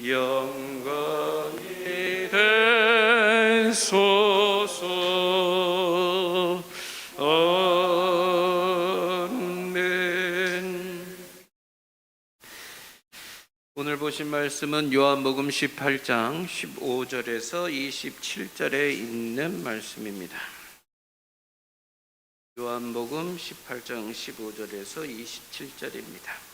영광이 되소서. 아멘. 오늘 보신 말씀은 요한복음 18장 15절에서 27절에 있는 말씀입니다. 요한복음 18장 15절에서 27절입니다.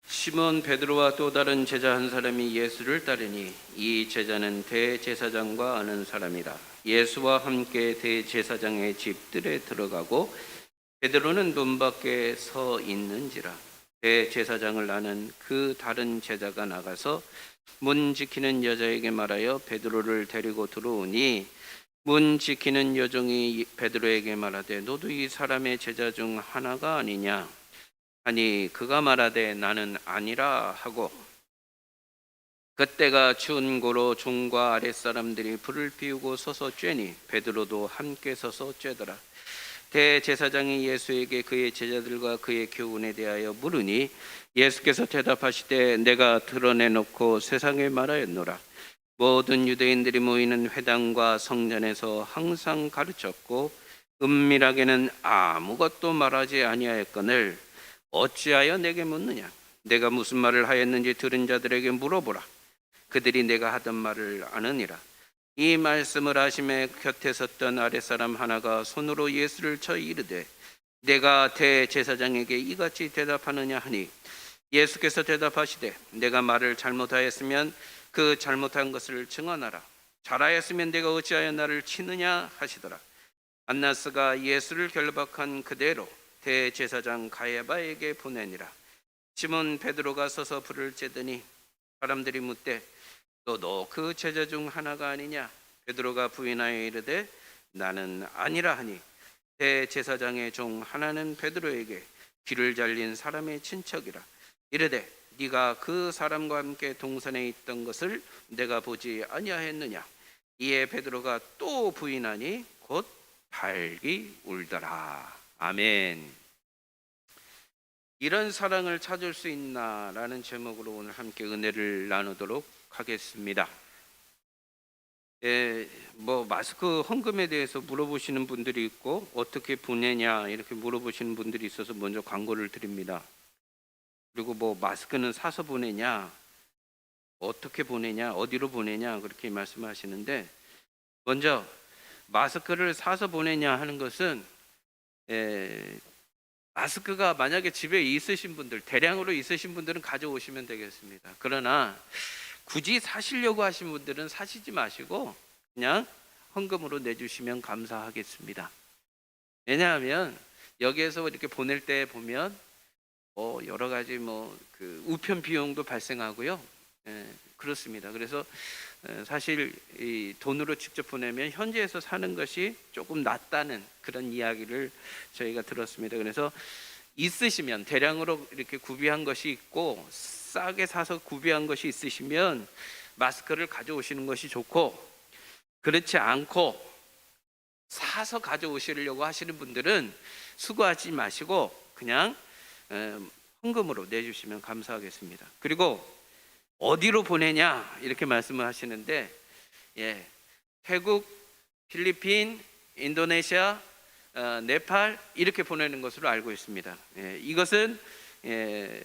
시몬 베드로와 또 다른 제자 한 사람이 예수를 따르니 이 제자는 대제사장과 아는 사람이라. 예수와 함께 대제사장의 집들에 들어가고 베드로는 문 밖에 서 있는지라. 대제사장을 아는 그 다른 제자가 나가서 문 지키는 여자에게 말하여 베드로를 데리고 들어오니 문 지키는 여종이 베드로에게 말하되 너도 이 사람의 제자 중 하나가 아니냐 하니 그가 말하되 나는 아니라 하고, 그때가 추운 고로 종과 아랫사람들이 불을 피우고 서서 쬐니 베드로도 함께 서서 쬐더라. 대제사장이 예수에게 그의 제자들과 그의 교훈에 대하여 물으니 예수께서 대답하시되 내가 드러내놓고 세상에 말하였노라. 모든 유대인들이 모이는 회당과 성전에서 항상 가르쳤고 은밀하게는 아무것도 말하지 아니하였거늘 어찌하여 내게 묻느냐? 내가 무슨 말을 하였는지 들은 자들에게 물어보라. 그들이 내가 하던 말을 아느니라. 이 말씀을 하심에 곁에 섰던 아랫사람 하나가 손으로 예수를 쳐 이르되 내가 대제사장에게 이같이 대답하느냐 하니 예수께서 대답하시되 내가 말을 잘못하였으면 그 잘못한 것을 증언하라. 잘하였으면 내가 어찌하여 나를 치느냐 하시더라. 안나스가 예수를 결박한 그대로 대제사장 가야바에게 보내니라. 시몬 베드로가 서서 불을 쬐더니 사람들이 묻되 너도 그 제자 중 하나가 아니냐? 베드로가 부인하여 이르되 나는 아니라 하니 대제사장의 종 하나는 베드로에게 귀를 잘린 사람의 친척이라. 이르되 네가 그 사람과 함께 동산에 있던 것을 내가 보지 아니하였느냐? 이에 베드로가 또 부인하니 곧 발기 울더라. 아멘. 이런 사랑을 찾을 수 있나라는 제목으로 오늘 함께 은혜를 나누도록 하겠습니다. 마스크 헌금에 대해서 물어보시는 분들이 있고 어떻게 보내냐 이렇게 물어보시는 분들이 있어서 먼저 광고를 드립니다. 그리고 마스크는 사서 보내냐, 어떻게 보내냐, 어디로 보내냐 그렇게 말씀하시는데, 먼저 마스크를 사서 보내냐 하는 것은 마스크가 만약에 집에 있으신 분들, 대량으로 있으신 분들은 가져오시면 되겠습니다. 그러나 굳이 사시려고 하신 분들은 사시지 마시고 그냥 헌금으로 내주시면 감사하겠습니다. 왜냐하면 여기에서 이렇게 보낼 때 보면 여러 가지 그 우편 비용도 발생하고요. 그렇습니다. 그래서 사실 이 돈으로 직접 보내면 현지에서 사는 것이 조금 낫다는 그런 이야기를 저희가 들었습니다. 그래서 있으시면 대량으로 이렇게 구비한 것이 있고 싸게 사서 구비한 것이 있으시면 마스크를 가져오시는 것이 좋고, 그렇지 않고 사서 가져오시려고 하시는 분들은 수고하지 마시고 그냥 헌금으로 내주시면 감사하겠습니다. 그리고 어디로 보내냐 이렇게 말씀을 하시는데, 태국, 필리핀, 인도네시아, 네팔 이렇게 보내는 것으로 알고 있습니다. 이것은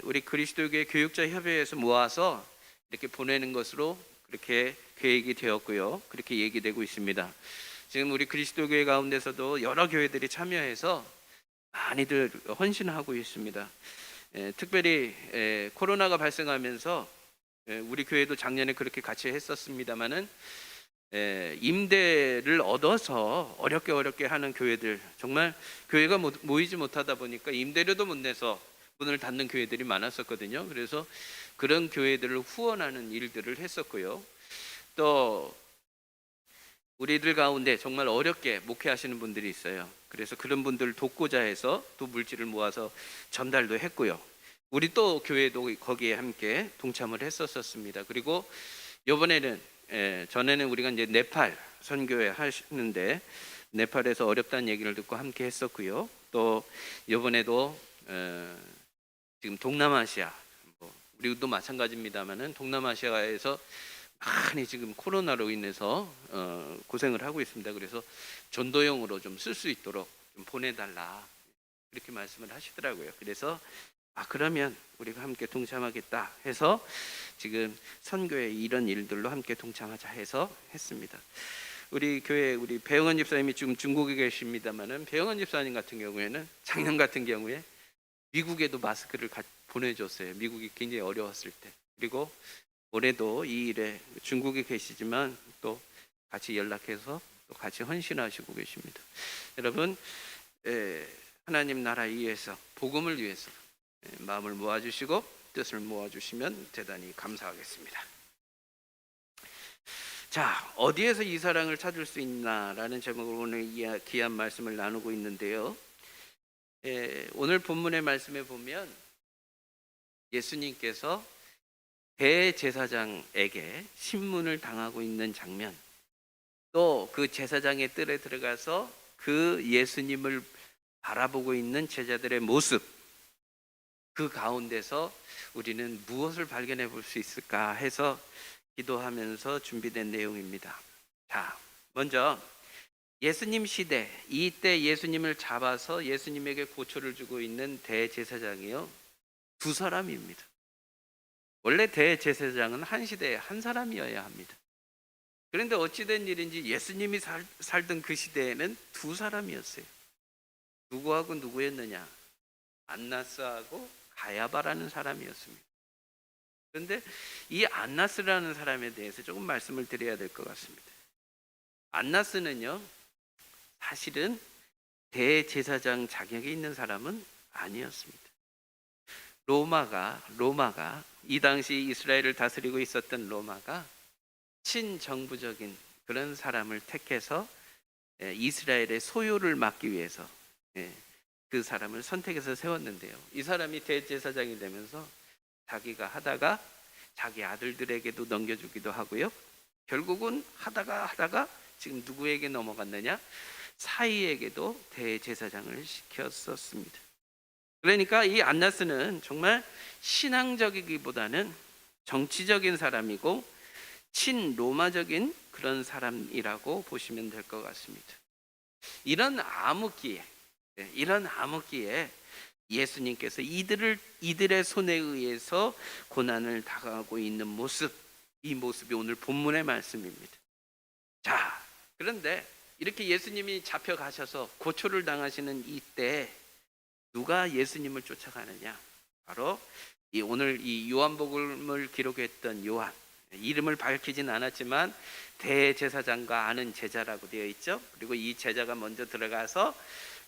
우리 그리스도교회 교육자 협의회에서 모아서 이렇게 보내는 것으로 그렇게 계획이 되었고요. 그렇게 얘기되고 있습니다. 지금 우리 그리스도교회 가운데서도 여러 교회들이 참여해서 많이들 헌신하고 있습니다. 특별히 코로나가 발생하면서 우리 교회도 작년에 그렇게 같이 했었습니다마는 임대를 얻어서 어렵게 하는 교회들, 정말 교회가 모이지 못하다 보니까 임대료도 못 내서 문을 닫는 교회들이 많았었거든요. 그래서 그런 교회들을 후원하는 일들을 했었고요. 또 우리들 가운데 정말 어렵게 목회하시는 분들이 있어요. 그래서 그런 분들을 돕고자 해서 또 물질을 모아서 전달도 했고요. 우리 또 교회도 거기에 함께 동참을 했었습니다. 그리고 이번에는 전에는 우리가 이제 네팔 선교회 하시는데 네팔에서 어렵다는 얘기를 듣고 함께 했었고요. 또 이번에도 지금 동남아시아 우리도 마찬가지입니다만은 동남아시아에서 많이 지금 코로나로 인해서 고생을 하고 있습니다. 그래서 전도용으로 좀 쓸 수 있도록 좀 보내달라 이렇게 말씀을 하시더라고요. 그래서 그러면 우리가 함께 동참하겠다 해서 지금 선교에 이런 일들로 함께 동참하자 해서 했습니다. 우리 교회 우리 배영원 집사님이 지금 중국에 계십니다만은 배영원 집사님 같은 경우에는 작년 같은 경우에 미국에도 마스크를 보내줬어요. 미국이 굉장히 어려웠을 때. 그리고 올해도 이 일에 중국에 계시지만 또 같이 연락해서 또 같이 헌신하시고 계십니다. 여러분 하나님 나라 위해서 복음을 위해서 마음을 모아주시고 뜻을 모아주시면 대단히 감사하겠습니다. 자, 어디에서 이 사랑을 찾을 수 있나라는 제목으로 오늘 귀한 말씀을 나누고 있는데요. 오늘 본문의 말씀에 보면 예수님께서 대제사장에게 신문을 당하고 있는 장면, 또 그 제사장의 뜰에 들어가서 그 예수님을 바라보고 있는 제자들의 모습, 그 가운데서 우리는 무엇을 발견해 볼 수 있을까 해서 기도하면서 준비된 내용입니다. 자, 먼저 예수님 시대, 이때 예수님을 잡아서 예수님에게 고초를 주고 있는 대제사장이요, 두 사람입니다. 원래 대제사장은 한 시대에 한 사람이어야 합니다. 그런데 어찌된 일인지 예수님이 살던 그 시대에는 두 사람이었어요. 누구하고 누구였느냐? 안나스하고 가야바라는 사람이었습니다. 그런데 이 안나스라는 사람에 대해서 조금 말씀을 드려야 될 것 같습니다. 안나스는요, 사실은 대제사장 자격이 있는 사람은 아니었습니다. 로마가 이 당시 이스라엘을 다스리고 있었던 로마가 친정부적인 그런 사람을 택해서 이스라엘의 소유를 막기 위해서 그 사람을 선택해서 세웠는데요. 이 사람이 대제사장이 되면서 자기가 하다가 자기 아들들에게도 넘겨주기도 하고요. 결국은 하다가 지금 누구에게 넘어갔느냐? 사이에게도 대제사장을 시켰었습니다. 그러니까 이 안나스는 정말 신앙적이기보다는 정치적인 사람이고 친로마적인 그런 사람이라고 보시면 될 것 같습니다. 이런 암흑기에 예수님께서 이들의 손에 의해서 고난을 당하고 있는 모습, 이 모습이 오늘 본문의 말씀입니다. 자, 그런데 이렇게 예수님이 잡혀가셔서 고초를 당하시는 이때 누가 예수님을 쫓아가느냐? 바로 오늘 이 요한복음을 기록했던 요한, 이름을 밝히진 않았지만 대제사장과 아는 제자라고 되어 있죠. 그리고 이 제자가 먼저 들어가서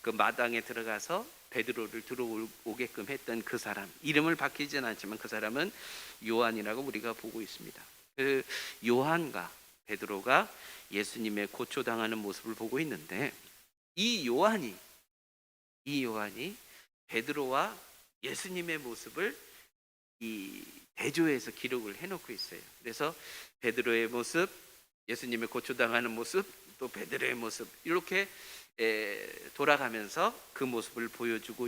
그 마당에 들어가서 베드로를 들어오게끔 했던 그 사람, 이름을 밝히진 않지만 그 사람은 요한이라고 우리가 보고 있습니다. 그 요한과 베드로가 예수님의 고초당하는 모습을 보고 있는데 이 요한이 베드로와 예수님의 모습을 이 대조해서 기록을 해놓고 있어요. 그래서 베드로의 모습, 예수님의 고초당하는 모습, 또 베드로의 모습, 이렇게 돌아가면서 그 모습을 보여주고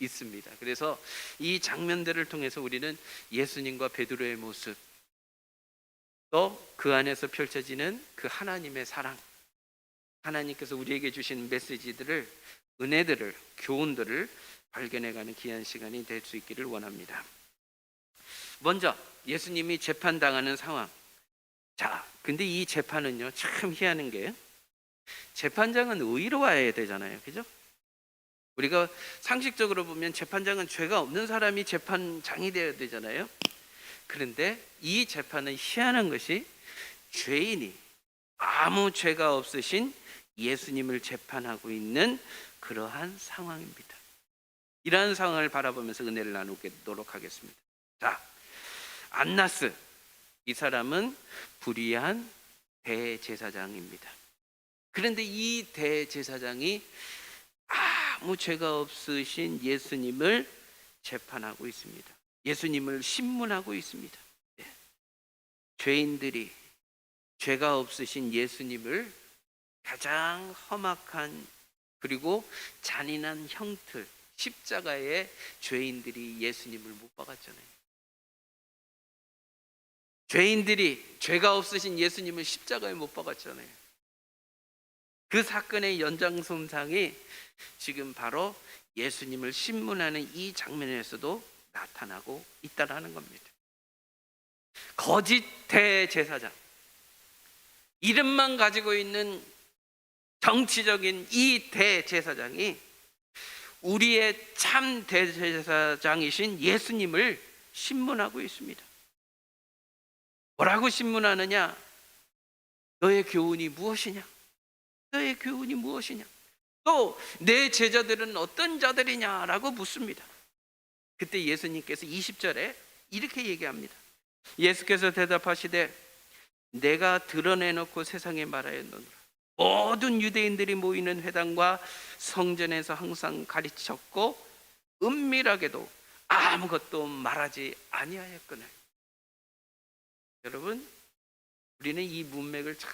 있습니다. 그래서 이 장면들을 통해서 우리는 예수님과 베드로의 모습, 또 그 안에서 펼쳐지는 그 하나님의 사랑, 하나님께서 우리에게 주신 메시지들을, 은혜들을, 교훈들을 발견해가는 귀한 시간이 될 수 있기를 원합니다. 먼저 예수님이 재판당하는 상황. 자, 근데 이 재판은요, 참 희한한 게 재판장은 의로워야 되잖아요. 그죠? 우리가 상식적으로 보면 재판장은 죄가 없는 사람이 재판장이 되어야 되잖아요. 그런데 이 재판은 희한한 것이 죄인이 아무 죄가 없으신 예수님을 재판하고 있는 그러한 상황입니다. 이러한 상황을 바라보면서 은혜를 나누도록 하겠습니다. 자, 안나스, 이 사람은 불의한 대제사장입니다. 그런데 이 대제사장이 아무 죄가 없으신 예수님을 재판하고 있습니다. 예수님을 신문하고 있습니다. 죄인들이 죄가 없으신 예수님을 가장 험악한 그리고 잔인한 형틀, 십자가에 죄인들이 예수님을 못 박았잖아요. 죄인들이 죄가 없으신 예수님을 십자가에 못 박았잖아요. 그 사건의 연장선상이 지금 바로 예수님을 신문하는 이 장면에서도 나타나고 있다는 겁니다. 거짓 대제사장, 이름만 가지고 있는 정치적인 이 대제사장이 우리의 참 대제사장이신 예수님을 신문하고 있습니다. 뭐라고 신문하느냐? 너의 교훈이 무엇이냐? 너의 교훈이 무엇이냐? 또 내 제자들은 어떤 자들이냐라고 묻습니다. 그때 예수님께서 20절에 이렇게 얘기합니다. 예수께서 대답하시되 내가 드러내놓고 세상에 말하였노라. 모든 유대인들이 모이는 회당과 성전에서 항상 가르쳤고 은밀하게도 아무것도 말하지 아니하였거늘. 여러분, 우리는 이 문맥을 잘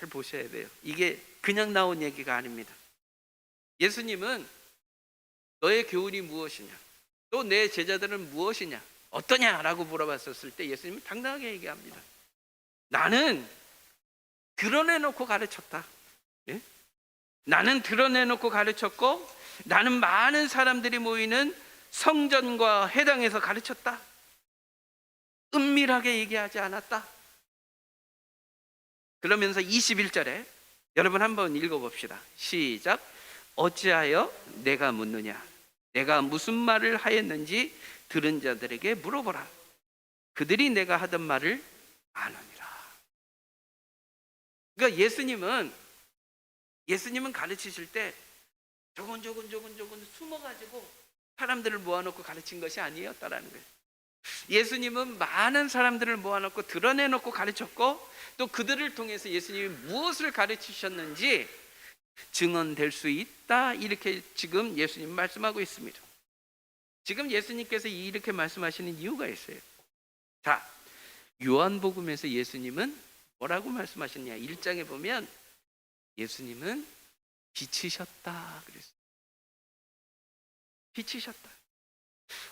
보셔야 돼요. 이게 그냥 나온 얘기가 아닙니다. 예수님은 너의 교훈이 무엇이냐, 또 내 제자들은 무엇이냐, 어떠냐라고 물어봤었을 때 예수님은 당당하게 얘기합니다. 나는 드러내놓고 가르쳤다. 예? 나는 드러내놓고 가르쳤고 나는 많은 사람들이 모이는 성전과 회당에서 가르쳤다. 은밀하게 얘기하지 않았다. 그러면서 21절에 여러분 한번 읽어봅시다. 시작. 어찌하여 내가 묻느냐? 내가 무슨 말을 하였는지 들은 자들에게 물어보라. 그들이 내가 하던 말을 아느니라. 그러니까 예수님은 가르치실 때 조금 숨어가지고 사람들을 모아놓고 가르친 것이 아니었다라는 거예요. 예수님은 많은 사람들을 모아놓고 드러내놓고 가르쳤고 또 그들을 통해서 예수님이 무엇을 가르치셨는지 증언될 수 있다. 이렇게 지금 예수님 말씀하고 있습니다. 지금 예수님께서 이렇게 말씀하시는 이유가 있어요. 자, 요한복음에서 예수님은 뭐라고 말씀하셨냐? 1장에 보면 예수님은 빛이셨다 그랬어요. 빛이셨다.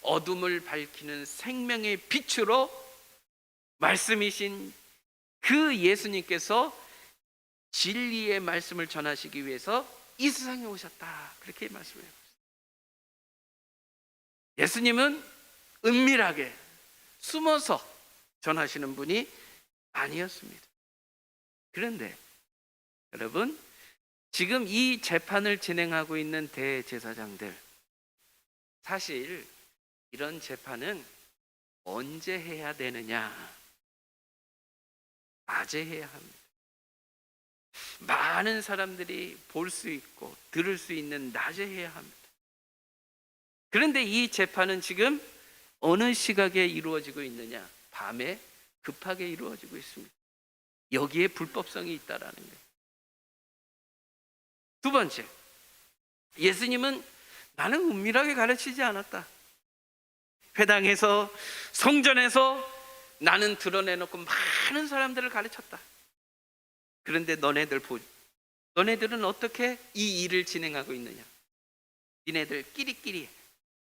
어둠을 밝히는 생명의 빛으로 말씀이신 그 예수님께서 진리의 말씀을 전하시기 위해서 이 세상에 오셨다. 그렇게 말씀해요. 예수님은 은밀하게 숨어서 전하시는 분이 아니었습니다. 그런데 여러분, 지금 이 재판을 진행하고 있는 대제사장들, 사실 이런 재판은 언제 해야 되느냐? 낮에 해야 합니다. 많은 사람들이 볼 수 있고 들을 수 있는 낮에 해야 합니다. 그런데 이 재판은 지금 어느 시각에 이루어지고 있느냐? 밤에 급하게 이루어지고 있습니다. 여기에 불법성이 있다라는 거예요. 두 번째, 예수님은 나는 은밀하게 가르치지 않았다. 회당에서 성전에서 나는 드러내놓고 많은 사람들을 가르쳤다. 그런데 너네들은 어떻게 이 일을 진행하고 있느냐? 니네들 끼리끼리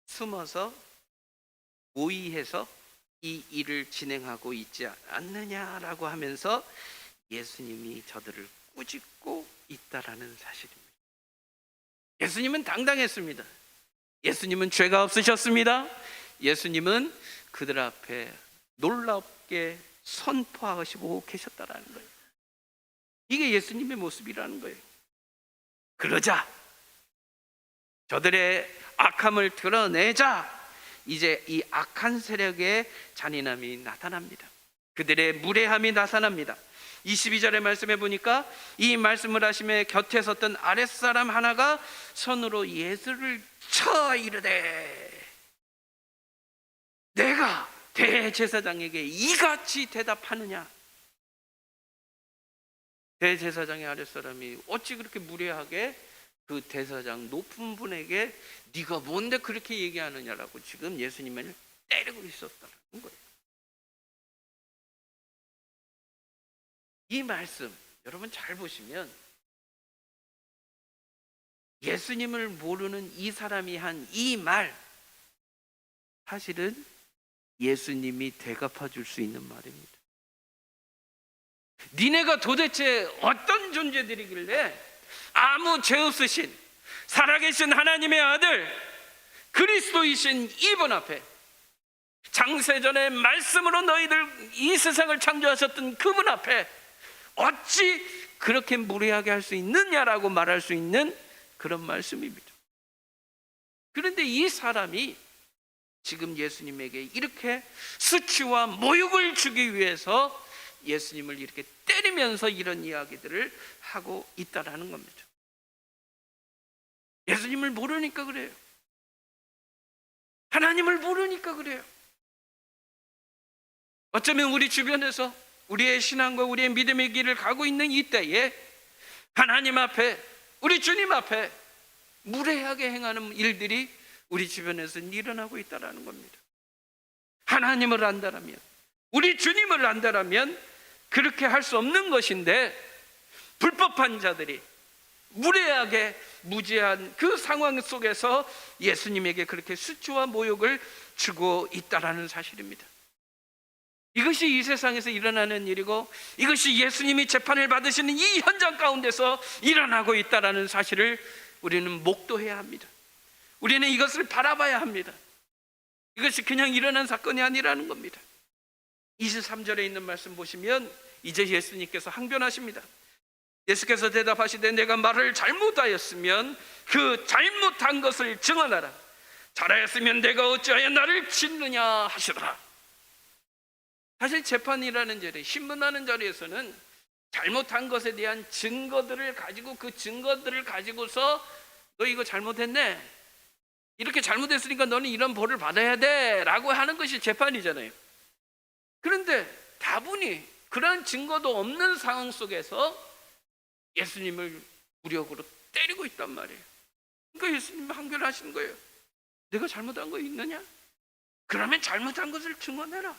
숨어서 모의해서 이 일을 진행하고 있지 않느냐라고 하면서 예수님이 저들을 꾸짖고 있다라는 사실입니다. 예수님은 당당했습니다. 예수님은 죄가 없으셨습니다. 예수님은 그들 앞에 놀랍게 선포하시고 계셨다라는 거예요. 이게 예수님의 모습이라는 거예요. 그러자 저들의 악함을 드러내자 이제 이 악한 세력의 잔인함이 나타납니다. 그들의 무례함이 나타납니다. 22절의 말씀에 보니까 이 말씀을 하심에 곁에 섰던 아랫사람 하나가 손으로 예수를 쳐 이르되 내가 대제사장에게 이같이 대답하느냐? 대제사장의 아랫사람이 어찌 그렇게 무례하게 그 대사장 높은 분에게 네가 뭔데 그렇게 얘기하느냐라고 지금 예수님을 때리고 있었다는 거예요. 이 말씀 여러분 잘 보시면 예수님을 모르는 이 사람이 한 이 말, 사실은 예수님이 대갚아 줄 수 있는 말입니다. 니네가 도대체 어떤 존재들이길래 아무 죄 없으신 살아계신 하나님의 아들 그리스도이신 이분 앞에, 장세전의 말씀으로 너희들 이 세상을 창조하셨던 그분 앞에 어찌 그렇게 무례하게 할 수 있느냐라고 말할 수 있는 그런 말씀입니다. 그런데 이 사람이 지금 예수님에게 이렇게 수치와 모욕을 주기 위해서 예수님을 이렇게 때리면서 이런 이야기들을 하고 있다라는 겁니다. 예수님을 모르니까 그래요. 하나님을 모르니까 그래요. 어쩌면 우리 주변에서 우리의 신앙과 우리의 믿음의 길을 가고 있는 이때에 하나님 앞에, 우리 주님 앞에 무례하게 행하는 일들이 우리 주변에서 일어나고 있다는 겁니다. 하나님을 안다라면, 우리 주님을 안다라면 그렇게 할 수 없는 것인데, 불법한 자들이 무례하게 무지한 그 상황 속에서 예수님에게 그렇게 수치와 모욕을 주고 있다라는 사실입니다. 이것이 이 세상에서 일어나는 일이고, 이것이 예수님이 재판을 받으시는 이 현장 가운데서 일어나고 있다라는 사실을 우리는 목도해야 합니다. 우리는 이것을 바라봐야 합니다. 이것이 그냥 일어난 사건이 아니라는 겁니다. 23절에 있는 말씀 보시면 이제 예수님께서 항변하십니다. 예수께서 대답하시되 내가 말을 잘못하였으면 그 잘못한 것을 증언하라. 잘하였으면 내가 어찌하여 나를 짓느냐 하시더라. 사실 재판이라는 자리, 신문하는 자리에서는 잘못한 것에 대한 증거들을 가지고, 그 증거들을 가지고서 너 이거 잘못했네, 이렇게 잘못했으니까 너는 이런 벌을 받아야 돼 라고 하는 것이 재판이잖아요. 그런데 다분히 그런 증거도 없는 상황 속에서 예수님을 무력으로 때리고 있단 말이에요. 그러니까 예수님이 항변하시는 거예요. 내가 잘못한 거 있느냐? 그러면 잘못한 것을 증언해라.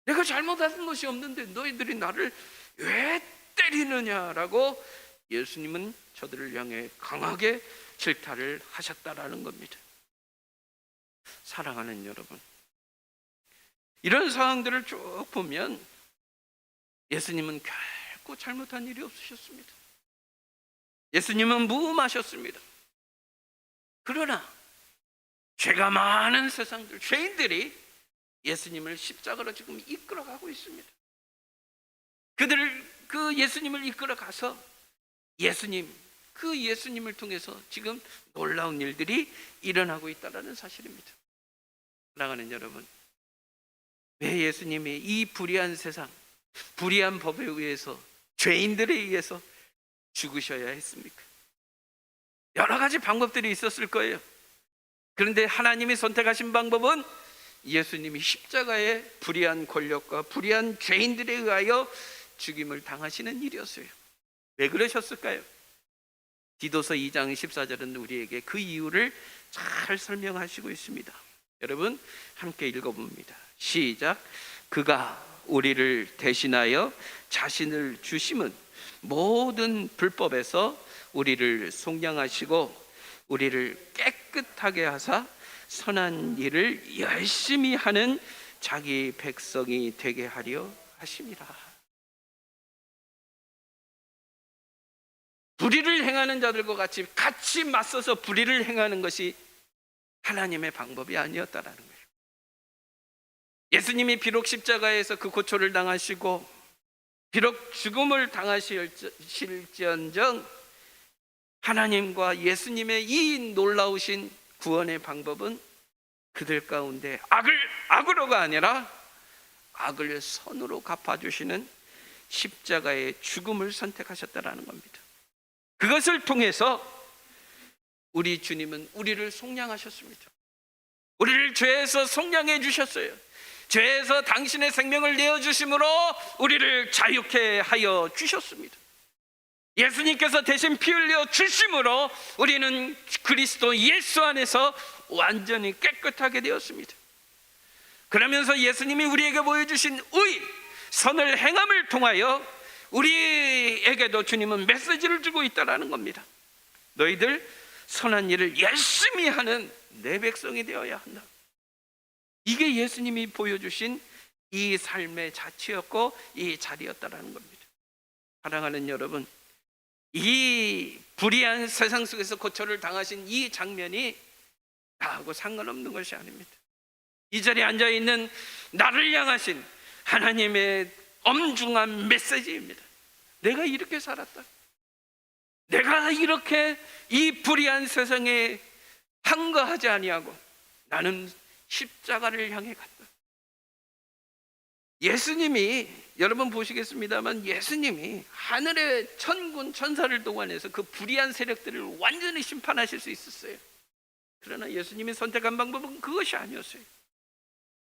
내가 잘못한 것이 없는데 너희들이 나를 왜 때리느냐라고 예수님은 저들을 향해 강하게 질타를 하셨다라는 겁니다. 사랑하는 여러분, 이런 상황들을 쭉 보면 예수님은 결코 잘못한 일이 없으셨습니다. 예수님은 무음하셨습니다. 그러나 죄가 많은 세상들, 죄인들이 예수님을 십자가로 지금 이끌어가고 있습니다. 그 예수님을 이끌어가서 그 예수님을 통해서 지금 놀라운 일들이 일어나고 있다는 사실입니다. 사랑하는 여러분, 왜 예수님이 이 불의한 세상, 불의한 법에 의해서, 죄인들에 의해서 죽으셔야 했습니까? 여러 가지 방법들이 있었을 거예요. 그런데 하나님이 선택하신 방법은 예수님이 십자가의 불의한 권력과 불의한 죄인들에 의하여 죽임을 당하시는 일이었어요. 왜 그러셨을까요? 디도서 2장 14절은 우리에게 그 이유를 잘 설명하시고 있습니다. 여러분 함께 읽어봅니다. 시작. 그가 우리를 대신하여 자신을 주심은 모든 불법에서 우리를 속량하시고 우리를 깨끗하게 하사 선한 일을 열심히 하는 자기 백성이 되게 하려 하심이라. 불의를 행하는 자들과 같이 맞서서 불의를 행하는 것이 하나님의 방법이 아니었다라는 거예요. 예수님이 비록 십자가에서 그 고초를 당하시고 비록 죽음을 당하실지언정 하나님과 예수님의 이 놀라우신 구원의 방법은 그들 가운데 악을 악으로가 아니라 악을 선으로 갚아주시는 십자가의 죽음을 선택하셨다라는 겁니다. 그것을 통해서 우리 주님은 우리를 속량하셨습니다. 우리를 죄에서 속량해 주셨어요. 죄에서 당신의 생명을 내어주심으로 우리를 자유케 하여 주셨습니다. 예수님께서 대신 피 흘려 주심으로 우리는 그리스도 예수 안에서 완전히 깨끗하게 되었습니다. 그러면서 예수님이 우리에게 보여주신 의, 선을 행함을 통하여 우리에게도 주님은 메시지를 주고 있다는 겁니다. 너희들 선한 일을 열심히 하는 내 백성이 되어야 한다. 이게 예수님이 보여주신 이 삶의 자취였고 이 자리였다라는 겁니다. 사랑하는 여러분, 이 불의한 세상 속에서 고초를 당하신 이 장면이 나하고 상관없는 것이 아닙니다. 이 자리에 앉아있는 나를 향하신 하나님의 엄중한 메시지입니다. 내가 이렇게 살았다. 내가 이렇게 이 불의한 세상에 항거하지 아니하고 나는 십자가를 향해 갔다. 예수님이, 여러분 보시겠습니다만, 예수님이 하늘의 천군 천사를 동원해서 그 불의한 세력들을 완전히 심판하실 수 있었어요. 그러나 예수님이 선택한 방법은 그것이 아니었어요.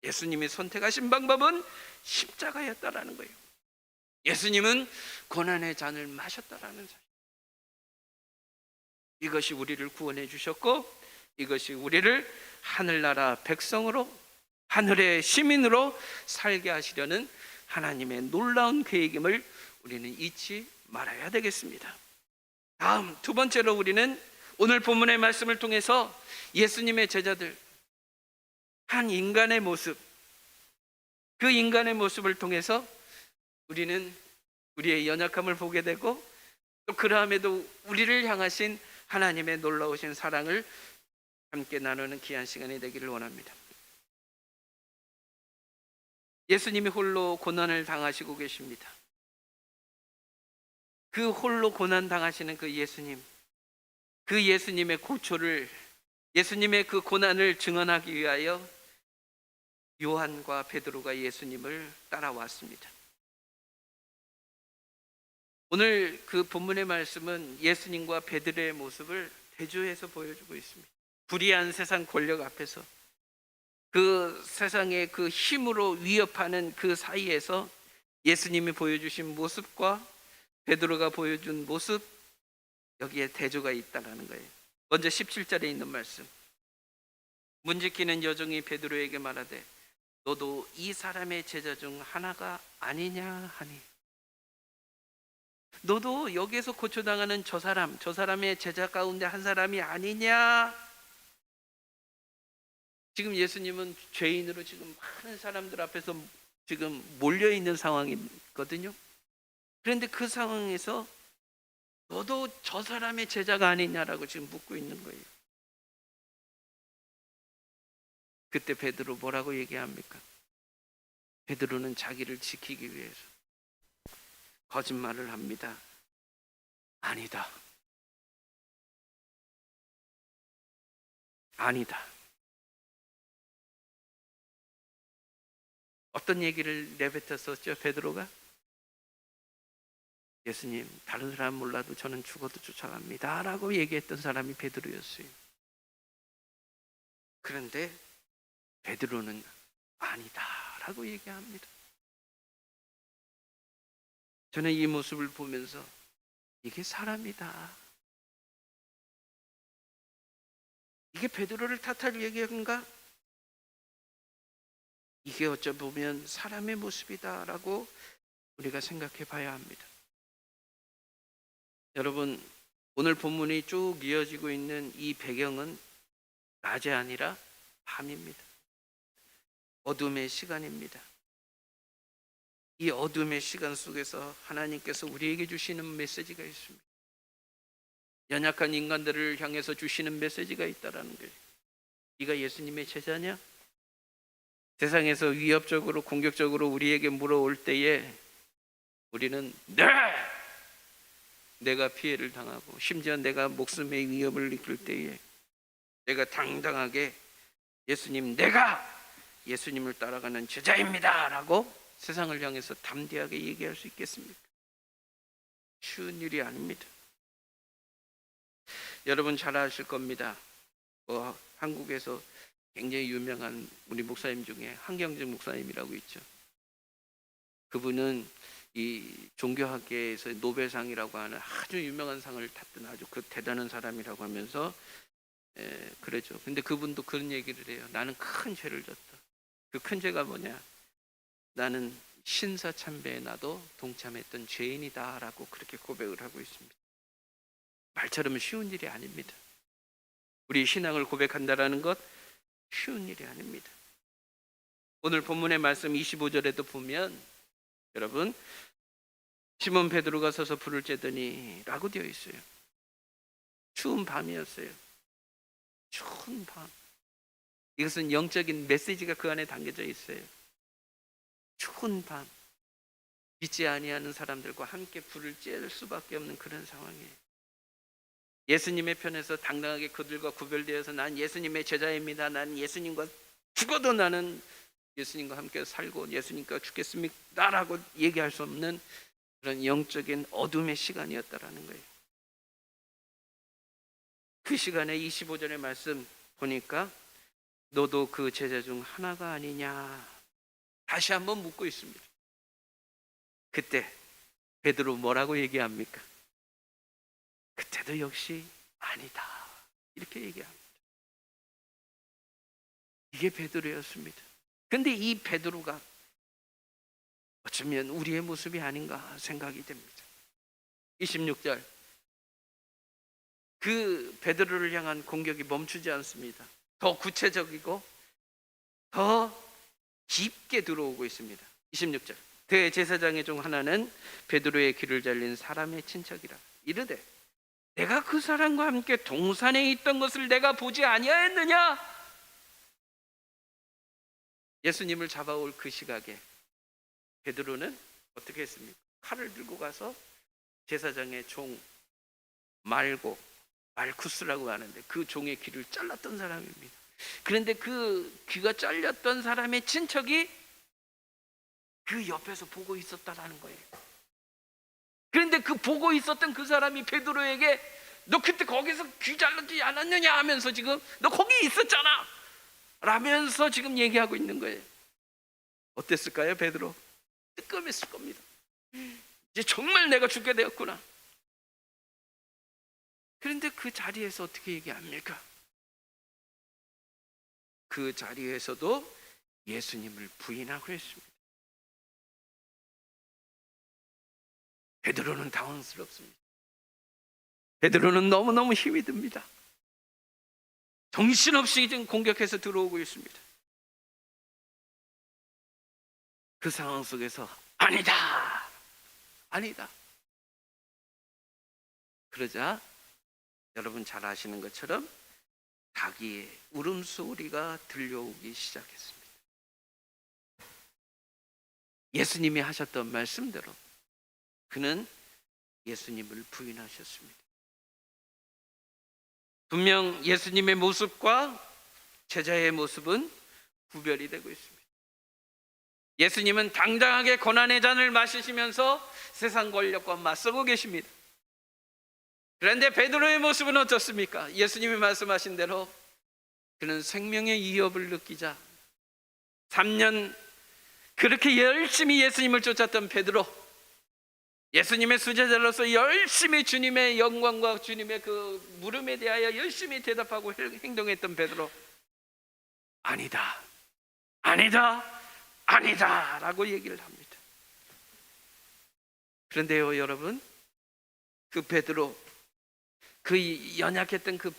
예수님이 선택하신 방법은 십자가였다라는 거예요. 예수님은 고난의 잔을 마셨다라는 사실. 이것이 우리를 구원해 주셨고, 이것이 우리를 하늘나라 백성으로, 하늘의 시민으로 살게 하시려는 하나님의 놀라운 계획임을 우리는 잊지 말아야 되겠습니다. 다음, 두 번째로 우리는 오늘 본문의 말씀을 통해서 예수님의 제자들, 한 인간의 모습, 그 인간의 모습을 통해서 우리는 우리의 연약함을 보게 되고, 또 그러함에도 우리를 향하신 하나님의 놀라우신 사랑을 함께 나누는 귀한 시간이 되기를 원합니다. 예수님이 홀로 고난을 당하시고 계십니다. 그 홀로 고난 당하시는 그 예수님, 그 예수님의 고초를, 예수님의 그 고난을 증언하기 위하여 요한과 베드로가 예수님을 따라왔습니다. 오늘 그 본문의 말씀은 예수님과 베드로의 모습을 대조해서 보여주고 있습니다. 불의한 세상 권력 앞에서, 그 세상의 그 힘으로 위협하는 그 사이에서 예수님이 보여주신 모습과 베드로가 보여준 모습, 여기에 대조가 있다는 거예요. 먼저 17절에 있는 말씀, 문지키는 여종이 베드로에게 말하되 너도 이 사람의 제자 중 하나가 아니냐 하니, 너도 여기에서 고초당하는 저 사람의 제자 가운데 한 사람이 아니냐. 지금 예수님은 죄인으로 지금 많은 사람들 앞에서 지금 몰려있는 상황이거든요. 그런데 그 상황에서 너도 저 사람의 제자가 아니냐라고 지금 묻고 있는 거예요. 그때 베드로 뭐라고 얘기합니까? 베드로는 자기를 지키기 위해서 거짓말을 합니다. 아니다. 아니다. 어떤 얘기를 내뱉었었죠, 베드로가? 예수님, 다른 사람 몰라도 저는 죽어도 쫓아갑니다 라고 얘기했던 사람이 베드로였어요. 그런데 베드로는 아니다 라고 얘기합니다. 저는 이 모습을 보면서 이게 사람이다, 이게 베드로를 탓할 얘기인가? 이게 어쩌보면 사람의 모습이다 라고 우리가 생각해 봐야 합니다. 여러분, 오늘 본문이 쭉 이어지고 있는 이 배경은 낮이 아니라 밤입니다. 어둠의 시간입니다. 이 어둠의 시간 속에서 하나님께서 우리에게 주시는 메시지가 있습니다. 연약한 인간들을 향해서 주시는 메시지가 있다라는 거예요. 네가 예수님의 제자냐? 세상에서 위협적으로 공격적으로 우리에게 물어올 때에 우리는 내가 피해를 당하고, 심지어 내가 목숨의 위협을 느낄 때에 내가 당당하게 예수님, 내가 예수님을 따라가는 제자입니다 라고 세상을 향해서 담대하게 얘기할 수 있겠습니까? 쉬운 일이 아닙니다. 여러분 잘 아실 겁니다. 한국에서 굉장히 유명한 우리 목사님 중에 한경직 목사님이라고 있죠. 그분은 이 종교학계에서 노벨상이라고 하는 아주 유명한 상을 탔던 아주 그 대단한 사람이라고 하면서 그러죠. 근데 그분도 그런 얘기를 해요. 나는 큰 죄를 졌다. 그 큰 죄가 뭐냐? 나는 신사참배에 나도 동참했던 죄인이다 라고 그렇게 고백을 하고 있습니다. 말처럼 쉬운 일이 아닙니다. 우리 신앙을 고백한다라는 것 쉬운 일이 아닙니다. 오늘 본문의 말씀 25절에도 보면 여러분, 시몬 베드로가 서서 불을 쬐더니 라고 되어 있어요. 추운 밤이었어요. 추운 밤. 이것은 영적인 메시지가 그 안에 담겨져 있어요. 추운 밤, 믿지 아니하는 사람들과 함께 불을 쬐을 수밖에 없는 그런 상황이에요. 예수님의 편에서 당당하게 그들과 구별되어서 난 예수님의 제자입니다, 난 예수님과 죽어도 나는 예수님과 함께 살고 예수님과 죽겠습니다 라고 얘기할 수 없는 그런 영적인 어둠의 시간이었다라는 거예요. 그 시간에 25절의 말씀 보니까 너도 그 제자 중 하나가 아니냐 다시 한번 묻고 있습니다. 그때 베드로 뭐라고 얘기합니까? 그때도 역시 아니다 이렇게 얘기합니다. 이게 베드로였습니다. 근데 이 베드로가 어쩌면 우리의 모습이 아닌가 생각이 됩니다. 26절, 그 베드로를 향한 공격이 멈추지 않습니다. 더 구체적이고 더 깊게 들어오고 있습니다. 26절, 대제사장의 중 하나는 베드로의 귀를 잘린 사람의 친척이라 이르되 내가 그 사람과 함께 동산에 있던 것을 내가 보지 아니하였느냐. 예수님을 잡아올 그 시각에 베드로는 어떻게 했습니까? 칼을 들고 가서 제사장의 종 말쿠스라고 하는데 그 종의 귀를 잘랐던 사람입니다. 그런데 그 귀가 잘렸던 사람의 친척이 그 옆에서 보고 있었다라는 거예요. 그런데 그 보고 있었던 그 사람이 베드로에게 너 그때 거기서 귀 잘랐지 않았느냐 하면서 지금 너 거기 있었잖아 라면서 지금 얘기하고 있는 거예요. 어땠을까요? 베드로 뜨끔했을 겁니다. 이제 정말 내가 죽게 되었구나. 그런데 그 자리에서 어떻게 얘기합니까? 그 자리에서도 예수님을 부인하고 했습니다. 베드로는 당황스럽습니다. 베드로는 너무너무 힘이 듭니다. 정신없이 지금 공격해서 들어오고 있습니다. 그 상황 속에서 아니다 그러자 여러분 잘 아시는 것처럼 자기의 울음소리가 들려오기 시작했습니다. 예수님이 하셨던 말씀대로 그는 예수님을 부인하셨습니다. 분명 예수님의 모습과 제자의 모습은 구별이 되고 있습니다. 예수님은 당당하게 고난의 잔을 마시시면서 세상 권력과 맞서고 계십니다. 그런데 베드로의 모습은 어떻습니까? 예수님이 말씀하신 대로 그는 생명의 위협을 느끼자 3년 그렇게 열심히 예수님을 쫓았던 베드로, 예수님의 수제자로서 열심히 주님의 영광과 주님의 그 물음에 대하여 열심히 대답하고 행동했던 베드로, 아니다 라고 얘기를 합니다. 그런데요 여러분, 그 베드로, 그 연약했던 그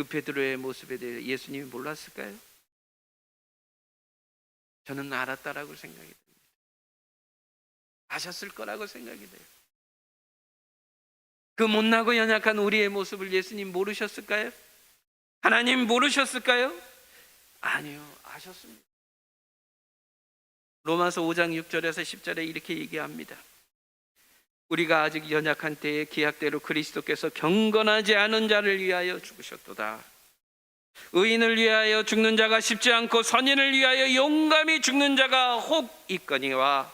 베드로의 모습에 대해 예수님이 몰랐을까요? 저는 알았다라고 생각이 됩니다. 아셨을 거라고 생각이 돼요. 그 못나고 연약한 우리의 모습을 예수님 모르셨을까요? 하나님 모르셨을까요? 아니요, 아셨습니다. 로마서 5장 6절에서 10절에 이렇게 얘기합니다. 우리가 아직 연약한 때에 기약대로 그리스도께서 경건하지 않은 자를 위하여 죽으셨도다. 의인을 위하여 죽는 자가 쉽지 않고 선인을 위하여 용감히 죽는 자가 혹 있거니와.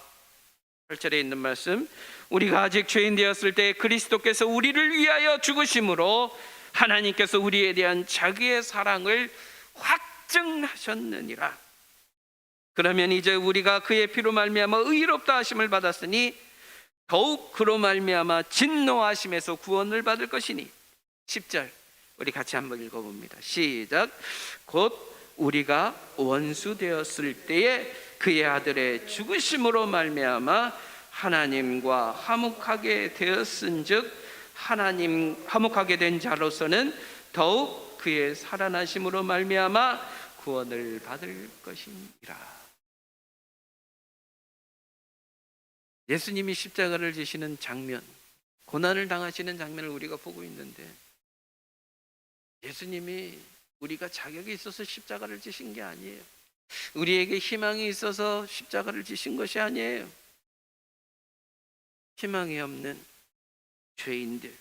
8절에 있는 말씀, 우리가 아직 죄인 되었을 때 그리스도께서 우리를 위하여 죽으심으로 하나님께서 우리에 대한 자기의 사랑을 확증하셨느니라. 그러면 이제 우리가 그의 피로 말미암아 의롭다 하심을 받았으니 더욱 그로 말미암아 진노하심에서 구원을 받을 것이니. 10절 우리 같이 한번 읽어봅니다. 시작. 곧 우리가 원수 되었을 때에 그의 아들의 죽으심으로 말미암아 하나님과 화목하게 되었은즉 하나님 화목하게 된 자로서는 더욱 그의 살아나심으로 말미암아 구원을 받을 것이니라. 예수님이 십자가를 지시는 장면, 고난을 당하시는 장면을 우리가 보고 있는데, 예수님이 우리가 자격이 있어서 십자가를 지신 게 아니에요. 우리에게 희망이 있어서 십자가를 지신 것이 아니에요. 희망이 없는 죄인들,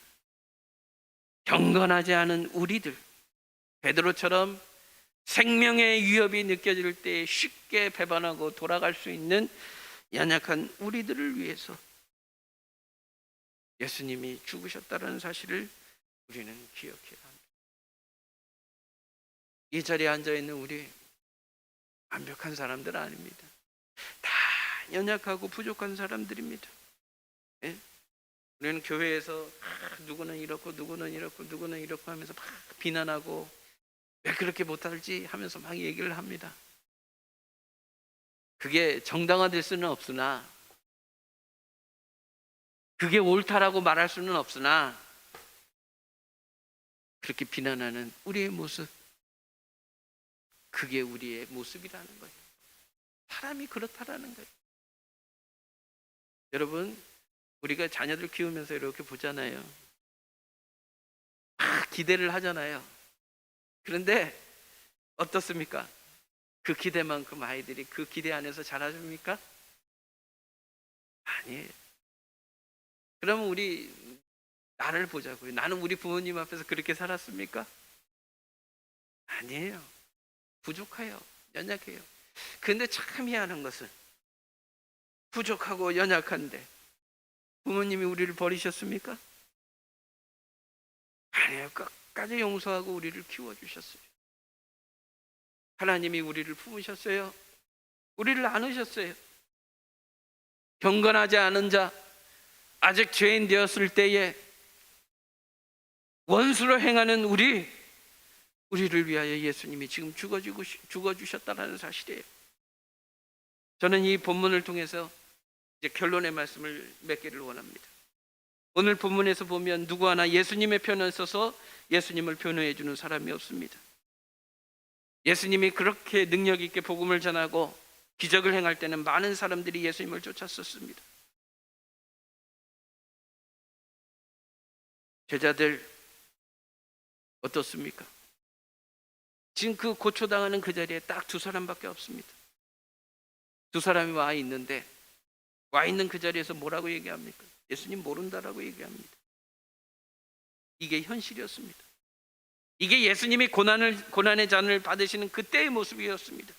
경건하지 않은 우리들, 베드로처럼 생명의 위협이 느껴질 때 쉽게 배반하고 돌아갈 수 있는 연약한 우리들을 위해서 예수님이 죽으셨다는 사실을 우리는 기억해야 합니다. 이 자리에 앉아있는 우리 완벽한 사람들 아닙니다. 다 연약하고 부족한 사람들입니다. 예? 우리는 교회에서 누구는 이렇고 누구는 이렇고 누구는 이렇고 하면서 막 비난하고 왜 그렇게 못할지 하면서 막 얘기를 합니다. 그게 정당화될 수는 없으나, 그게 옳다라고 말할 수는 없으나, 그렇게 비난하는 우리의 모습, 그게 우리의 모습이라는 거예요. 사람이 그렇다라는 거예요. 여러분, 우리가 자녀들 키우면서 이렇게 보잖아요. 막 기대를 하잖아요. 그런데 어떻습니까? 그 기대만큼 아이들이 그 기대 안에서 자라줍니까? 아니에요. 그러면 우리 나를 보자고요. 나는 우리 부모님 앞에서 그렇게 살았습니까? 아니에요. 부족해요. 연약해요. 근데 참 희한한 것은 부족하고 연약한데 부모님이 우리를 버리셨습니까? 아니에요. 끝까지 용서하고 우리를 키워주셨어요. 하나님이 우리를 품으셨어요. 우리를 안으셨어요. 경건하지 않은 자, 아직 죄인 되었을 때에 원수로 행하는 우리를 위하여 예수님이 지금 죽어주셨다는 사실이에요. 저는 이 본문을 통해서 이제 결론의 말씀을 맺기를 원합니다. 오늘 본문에서 보면 누구 하나 예수님의 편에 서서 예수님을 변호해 주는 사람이 없습니다. 예수님이 그렇게 능력 있게 복음을 전하고 기적을 행할 때는 많은 사람들이 예수님을 쫓았었습니다. 제자들 어떻습니까? 지금 그 고초당하는 그 자리에 딱 두 사람밖에 없습니다. 두 사람이 와 있는데, 와 있는 그 자리에서 뭐라고 얘기합니까? 예수님 모른다라고 얘기합니다. 이게 현실이었습니다. 이게 예수님이 고난의 잔을 받으시는 그때의 모습이었습니다.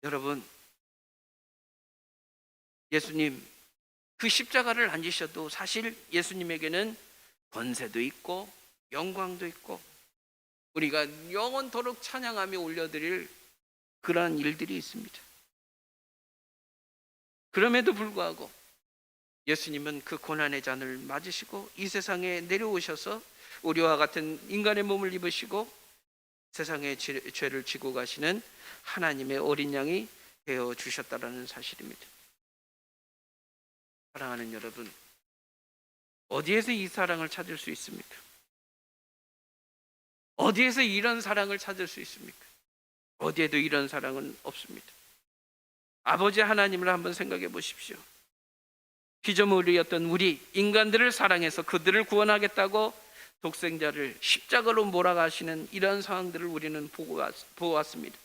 여러분, 예수님 그 십자가를 안 지셔도 사실 예수님에게는 권세도 있고 영광도 있고 우리가 영원토록 찬양하며 올려드릴 그러한 일들이 있습니다. 그럼에도 불구하고 예수님은 그 고난의 잔을 맞으시고 이 세상에 내려오셔서 우리와 같은 인간의 몸을 입으시고 세상의 죄를 지고 가시는 하나님의 어린 양이 되어 주셨다라는 사실입니다. 사랑하는 여러분, 어디에서 이 사랑을 찾을 수 있습니까? 어디에서 이런 사랑을 찾을 수 있습니까? 어디에도 이런 사랑은 없습니다. 아버지 하나님을 한번 생각해 보십시오. 피조물이었던 우리 인간들을 사랑해서 그들을 구원하겠다고 독생자를 십자가로 몰아가시는 이런 상황들을 우리는 보았습니다.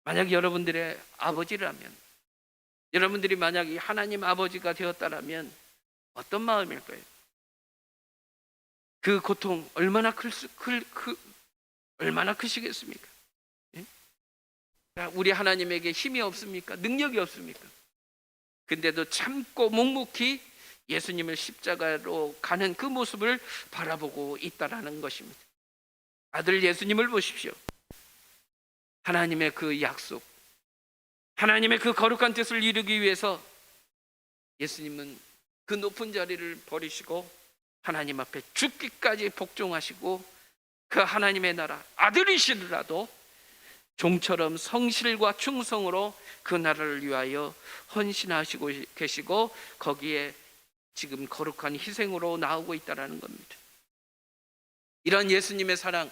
만약 여러분들의 아버지라면, 여러분들이 만약 이 하나님 아버지가 되었다라면 어떤 마음일까요? 그 고통 얼마나 얼마나 크시겠습니까? 예? 우리 하나님에게 힘이 없습니까? 능력이 없습니까? 근데도 참고 묵묵히 예수님을 십자가로 가는 그 모습을 바라보고 있다라는 것입니다. 아들 예수님을 보십시오. 하나님의 그 약속, 하나님의 그 거룩한 뜻을 이루기 위해서 예수님은 그 높은 자리를 버리시고 하나님 앞에 죽기까지 복종하시고 그 하나님의 나라 아들이시더라도 종처럼 성실과 충성으로 그 나라를 위하여 헌신하시고 계시고 거기에 지금 거룩한 희생으로 나오고 있다는 겁니다. 이런 예수님의 사랑,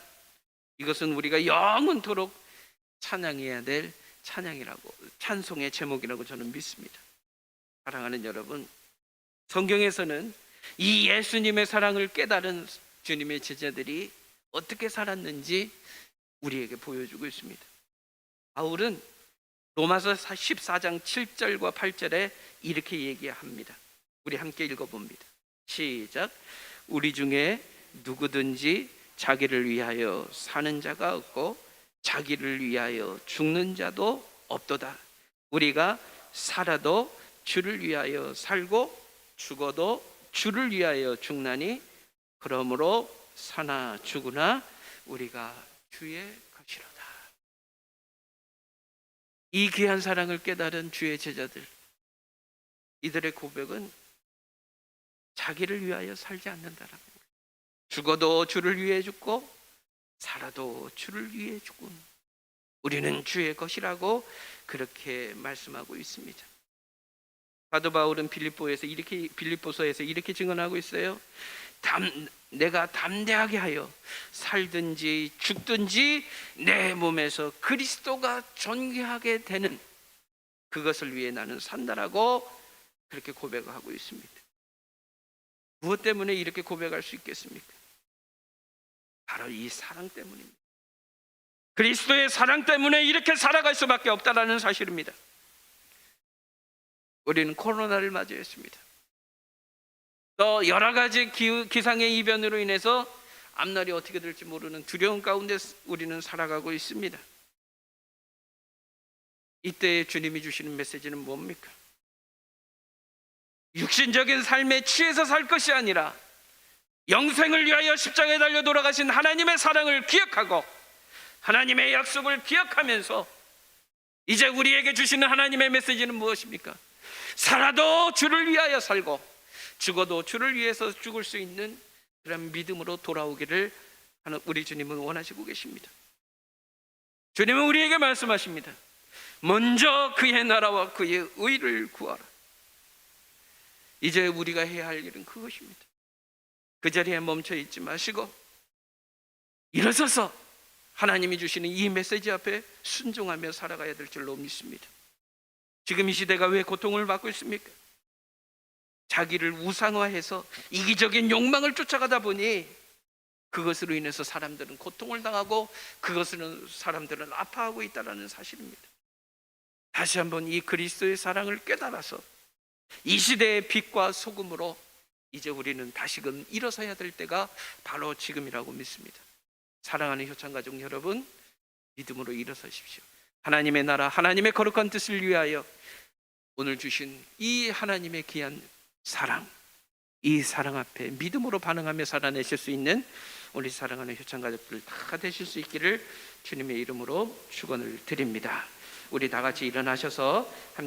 이것은 우리가 영원토록 찬양해야 될 찬양이라고, 찬송의 제목이라고 저는 믿습니다. 사랑하는 여러분, 성경에서는 이 예수님의 사랑을 깨달은 주님의 제자들이 어떻게 살았는지 우리에게 보여주고 있습니다. 바울은 로마서 14장 7절과 8절에 이렇게 얘기합니다. 우리 함께 읽어봅니다. 시작. 우리 중에 누구든지 자기를 위하여 사는 자가 없고 자기를 위하여 죽는 자도 없도다. 우리가 살아도 주를 위하여 살고 죽어도 주를 위하여 죽나니 그러므로 사나 죽으나 우리가 주의 것이로다. 이 귀한 사랑을 깨달은 주의 제자들, 이들의 고백은 자기를 위하여 살지 않는다라는 거예요. 죽어도 주를 위해 죽고 살아도 주를 위해 죽은 우리는 주의 것이라고 그렇게 말씀하고 있습니다. 사도 바울은 빌립보서에서 이렇게 증언하고 있어요. 내가 담대하게 하여 살든지 죽든지 내 몸에서 그리스도가 존귀하게 되는 그것을 위해 나는 산다라고 그렇게 고백하고 있습니다. 무엇 때문에 이렇게 고백할 수 있겠습니까? 바로 이 사랑 때문입니다. 그리스도의 사랑 때문에 이렇게 살아갈 수밖에 없다는 사실입니다. 우리는 코로나를 맞이했습니다. 또 여러 가지 기상의 이변으로 인해서 앞날이 어떻게 될지 모르는 두려움 가운데 우리는 살아가고 있습니다. 이때 주님이 주시는 메시지는 뭡니까? 육신적인 삶에 취해서 살 것이 아니라 영생을 위하여 십자가에 달려 돌아가신 하나님의 사랑을 기억하고 하나님의 약속을 기억하면서 이제 우리에게 주시는 하나님의 메시지는 무엇입니까? 살아도 주를 위하여 살고 죽어도 주를 위해서 죽을 수 있는 그런 믿음으로 돌아오기를 하는 우리 주님은 원하시고 계십니다. 주님은 우리에게 말씀하십니다. 먼저 그의 나라와 그의 의를 구하라. 이제 우리가 해야 할 일은 그것입니다. 그 자리에 멈춰 있지 마시고 일어서서 하나님이 주시는 이 메시지 앞에 순종하며 살아가야 될 줄로 믿습니다. 지금 이 시대가 왜 고통을 받고 있습니까? 자기를 우상화해서 이기적인 욕망을 쫓아가다 보니 그것으로 인해서 사람들은 고통을 당하고 그것으로 사람들은 아파하고 있다는 사실입니다. 다시 한번 이 그리스도의 사랑을 깨달아서 이 시대의 빛과 소금으로 이제 우리는 다시금 일어서야 될 때가 바로 지금이라고 믿습니다. 사랑하는 효창가족 여러분, 믿음으로 일어서십시오. 하나님의 나라, 하나님의 거룩한 뜻을 위하여 오늘 주신 이 하나님의 귀한 사랑, 이 사랑 앞에 믿음으로 반응하며 살아내실 수 있는 우리 사랑하는 효창가족들 다 되실 수 있기를 주님의 이름으로 축원을 드립니다. 우리 다 같이 일어나셔서